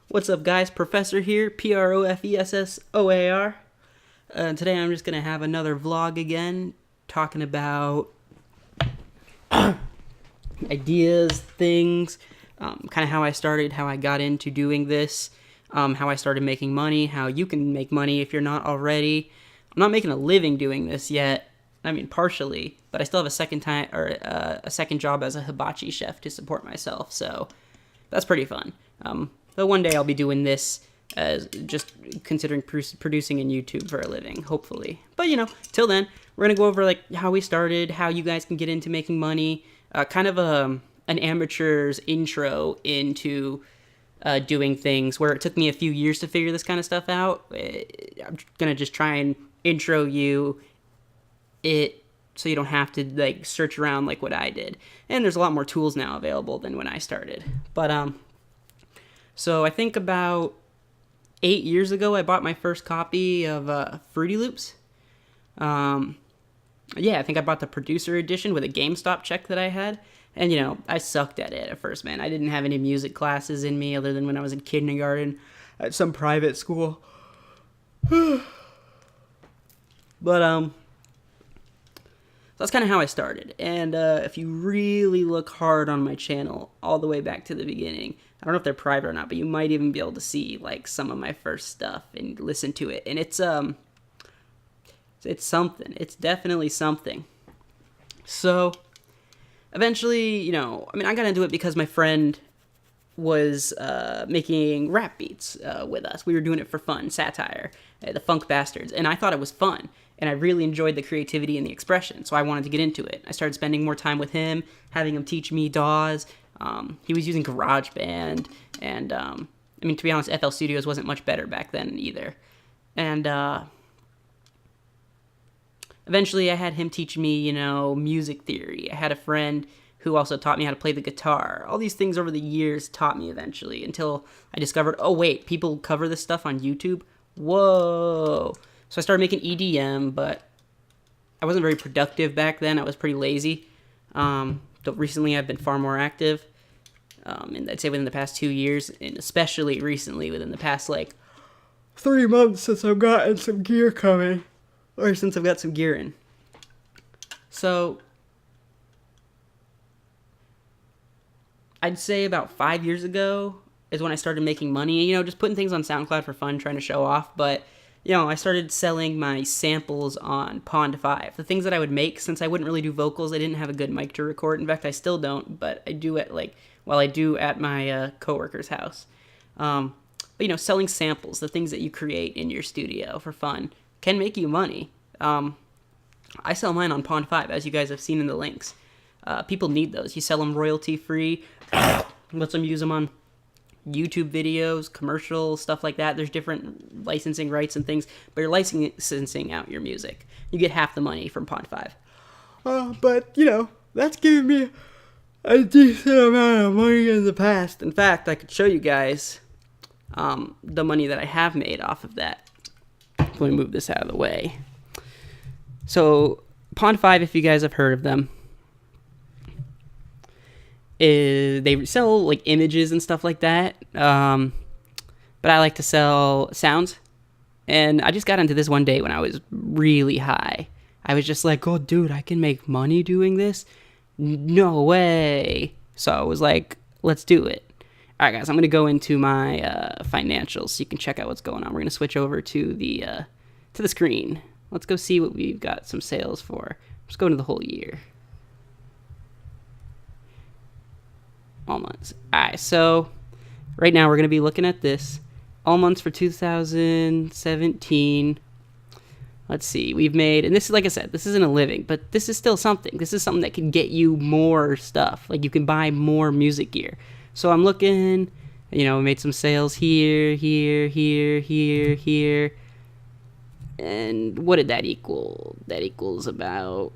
What's up, guys? Professor here, Professoar. Today I'm just going to have another vlog again, talking about ideas, things, kind of how I started, how I got into doing this, how I started making money, how you can make money if you're not already. I'm not making a living doing this yet. I mean, partially, but I still have a second job as a hibachi chef to support myself, so that's pretty fun. But one day I'll be doing this as just considering producing in YouTube for a living, hopefully. But till then, we're gonna go over like how we started, how you guys can get into making money, kind of an amateur's intro into doing things where it took me a few years to figure this kind of stuff out. I'm gonna just try and intro you it so you don't have to like search around like what I did. And there's a lot more tools now available than when I started. But so I think about 8 years ago I bought my first copy of Fruity Loops. Yeah, I think I bought the producer edition with a GameStop check that I had. And I sucked at it at first, man. I didn't have any music classes in me other than when I was in kindergarten at some private school. But that's kind of how I started. And if you really look hard on my channel, all the way back to the beginning, I don't know if they're private or not, but you might even be able to see like some of my first stuff and listen to it. And it's something. It's definitely something. So eventually, I got into it because my friend was making rap beats with us. We were doing it for fun, satire, the Funk Bastards, and I thought it was fun. And I really enjoyed the creativity and the expression, so I wanted to get into it. I started spending more time with him, having him teach me DAWs. He was using GarageBand, and to be honest, FL Studios wasn't much better back then either. And eventually I had him teach me, music theory. I had a friend who also taught me how to play the guitar. All these things over the years taught me eventually until I discovered, oh wait, people cover this stuff on YouTube? Whoa. So I started making EDM, but I wasn't very productive back then. I was pretty lazy. But recently I've been far more active. And I'd say within the past 2 years, and especially recently within the past 3 months since I've gotten some gear coming. Or since I've got some gear in. So I'd say about 5 years ago is when I started making money. Just putting things on SoundCloud for fun, trying to show off. But I started selling my samples on Pond 5. The things that I would make, since I wouldn't really do vocals, I didn't have a good mic to record. In fact, I still don't, but I do at my coworker's house. But selling samples, the things that you create in your studio for fun, can make you money. I sell mine on Pond 5, as you guys have seen in the links. People need those. You sell them royalty-free, let them use them on YouTube videos, commercials, stuff like that. There's different licensing rights and things, but you're licensing out your music. You get half the money from Pond 5. But that's giving me a decent amount of money in the past. In fact, I could show you guys the money that I have made off of that. Let me move this out of the way. So, Pond 5, if you guys have heard of them, they sell images and stuff like that, but I like to sell sounds. And I just got into this one day when I was really high. I was just like, oh dude, I can make money doing this? No way. So I was like, let's do it. Alright guys, I'm gonna go into my financials so you can check out what's going on. We're gonna switch over to the screen. Let's go see what we've got some sales for. Let's go into the whole year. All months. Alright, so right now we're going to be looking at this. All months for 2017. Let's see. We've made, and this is, like I said, this isn't a living, but this is still something. This is something that can get you more stuff. Like you can buy more music gear. So I'm looking, we made some sales here, here, here, here, here. And what did that equal? That equals about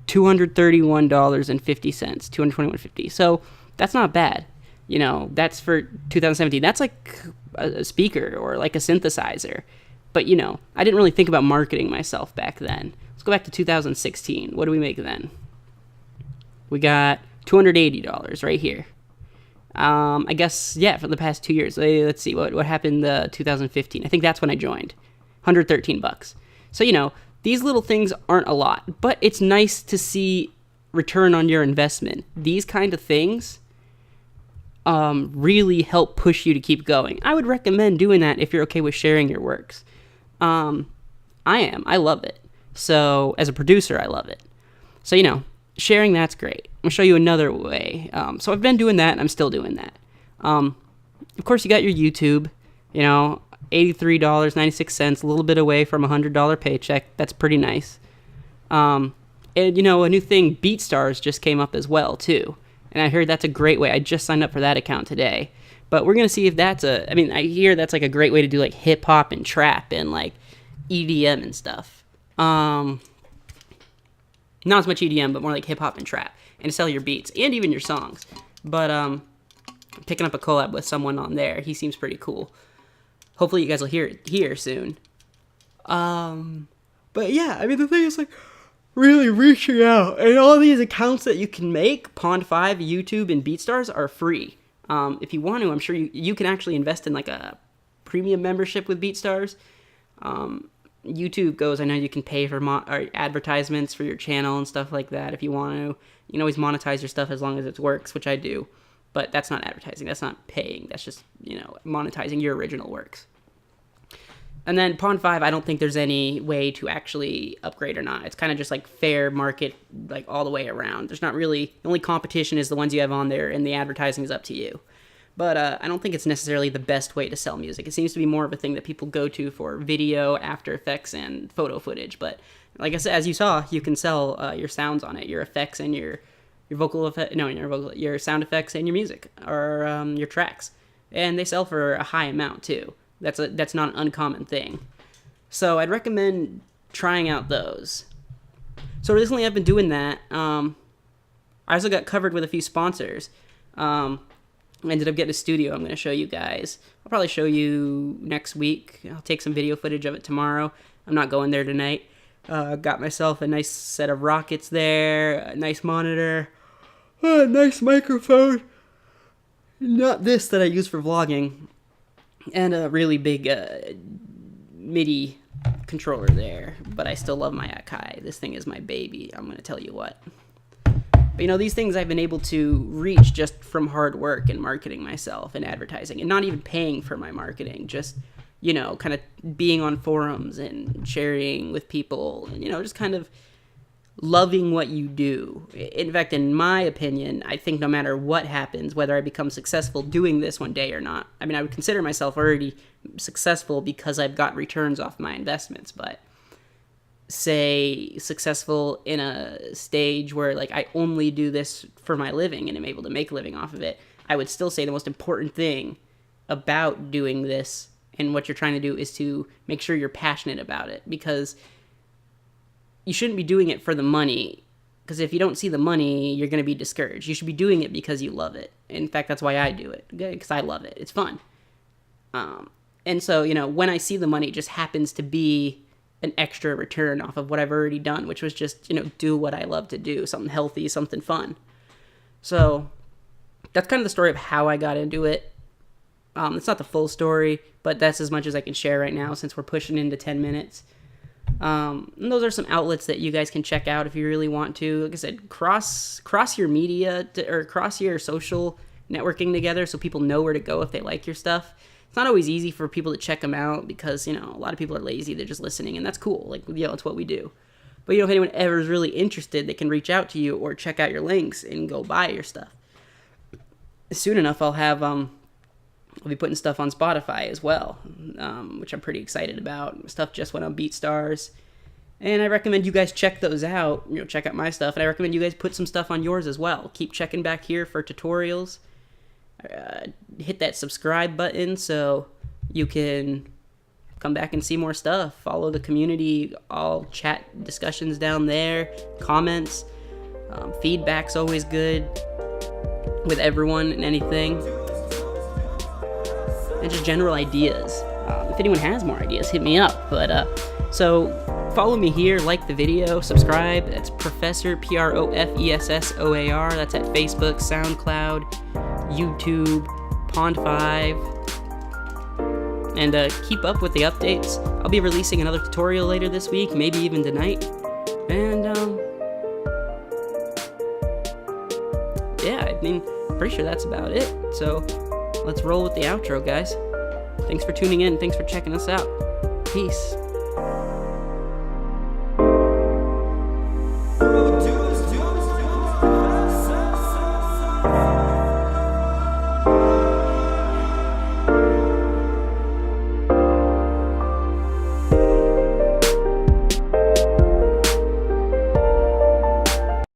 $231.50, $221.50. So that's not bad. That's for 2017. That's like a speaker or like a synthesizer. But I didn't really think about marketing myself back then. Let's go back to 2016. What do we make then? We got $280 right here. I guess, yeah, for the past 2 years. Let's see, what happened 2015? I think that's when I joined. $113. So, these little things aren't a lot, but it's nice to see return on your investment. These kind of things really help push you to keep going. I would recommend doing that if you're okay with sharing your works. I am. I love it. So, as a producer, I love it. So, sharing that's great. I'm going to show you another way. So I've been doing that, and I'm still doing that. Of course, you got your YouTube, $83.96, a little bit away from a $100 paycheck. That's pretty nice. And, a new thing, BeatStars, just came up as well, too. And I heard that's a great way. I just signed up for that account today. But we're going to see if that's I hear that's like a great way to do like hip-hop and trap and like EDM and stuff. Not as much EDM, but more like hip-hop and trap. And to sell your beats and even your songs. But picking up a collab with someone on there. He seems pretty cool. Hopefully you guys will hear it here soon. But yeah, the thing is like really reaching out. And all these accounts that you can make, Pond5, YouTube, and BeatStars are free. If you want to, I'm sure you can actually invest in like a premium membership with BeatStars. YouTube goes, I know you can pay for or advertisements for your channel and stuff like that if you want to. You can always monetize your stuff as long as it works, which I do. But that's not advertising. That's not paying. That's just, monetizing your original works. And then Pond5, I don't think there's any way to actually upgrade or not. It's kind of just like fair market, like all the way around. There's not really, the only competition is the ones you have on there, and the advertising is up to you. But I don't think it's necessarily the best way to sell music. It seems to be more of a thing that people go to for video, After Effects, and photo footage. But like I said, as you saw, you can sell your sounds on it, your effects and your sound effects and your music, or your tracks. And they sell for a high amount too. That's not an uncommon thing. So I'd recommend trying out those. So recently I've been doing that. I also got covered with a few sponsors. I ended up getting a studio I'm going to show you guys. I'll probably show you next week. I'll take some video footage of it tomorrow. I'm not going there tonight. Got myself a nice set of rockets there, a nice monitor, a nice microphone. Not this that I use for vlogging. And a really big Midi controller there. But I still love my Akai. This thing is my baby, I'm going to tell you what. But these things I've been able to reach just from hard work and marketing myself and advertising, and not even paying for my marketing, just, kind of being on forums and sharing with people and, just kind of loving what you do. In fact, in my opinion, I think no matter what happens, whether I become successful doing this one day or not, I would consider myself already successful because I've got returns off my investments, but say successful in a stage where like I only do this for my living and am able to make a living off of it, I would still say the most important thing about doing this and what you're trying to do is to make sure you're passionate about it, because you shouldn't be doing it for the money, because if you don't see the money, you're going to be discouraged. You should be doing it because you love it. In fact, that's why I do it, because I love it. It's fun. And so, when I see the money, it just happens to be an extra return off of what I've already done, which was just, do what I love to do, something healthy, something fun. So that's kind of the story of how I got into it. It's not the full story, but that's as much as I can share right now since we're pushing into 10 minutes. And those are some outlets that you guys can check out if you really want to. Like I said, cross your media or cross your social networking together so people know where to go if they like your stuff. It's not always easy for people to check them out because, a lot of people are lazy. They're just listening, and that's cool. Like, it's what we do. But, if anyone ever is really interested, they can reach out to you or check out your links and go buy your stuff. Soon enough, I'll be putting stuff on Spotify as well, which I'm pretty excited about. Stuff just went on BeatStars. And I recommend you guys check those out. Check out my stuff. And I recommend you guys put some stuff on yours as well. Keep checking back here for tutorials. Hit that subscribe button so you can come back and see more stuff. Follow the community, all chat discussions down there, comments, feedback's always good with everyone and anything, and just general ideas. If anyone has more ideas, hit me up. But so follow me here, like the video, subscribe. That's Professor, Professoar. That's at Facebook, SoundCloud, YouTube, Pond 5, and keep up with the updates. I'll be releasing another tutorial later this week, maybe even tonight. And yeah, I mean, pretty sure that's about it. So let's roll with the outro, guys. Thanks for tuning in. Thanks for checking us out. Peace.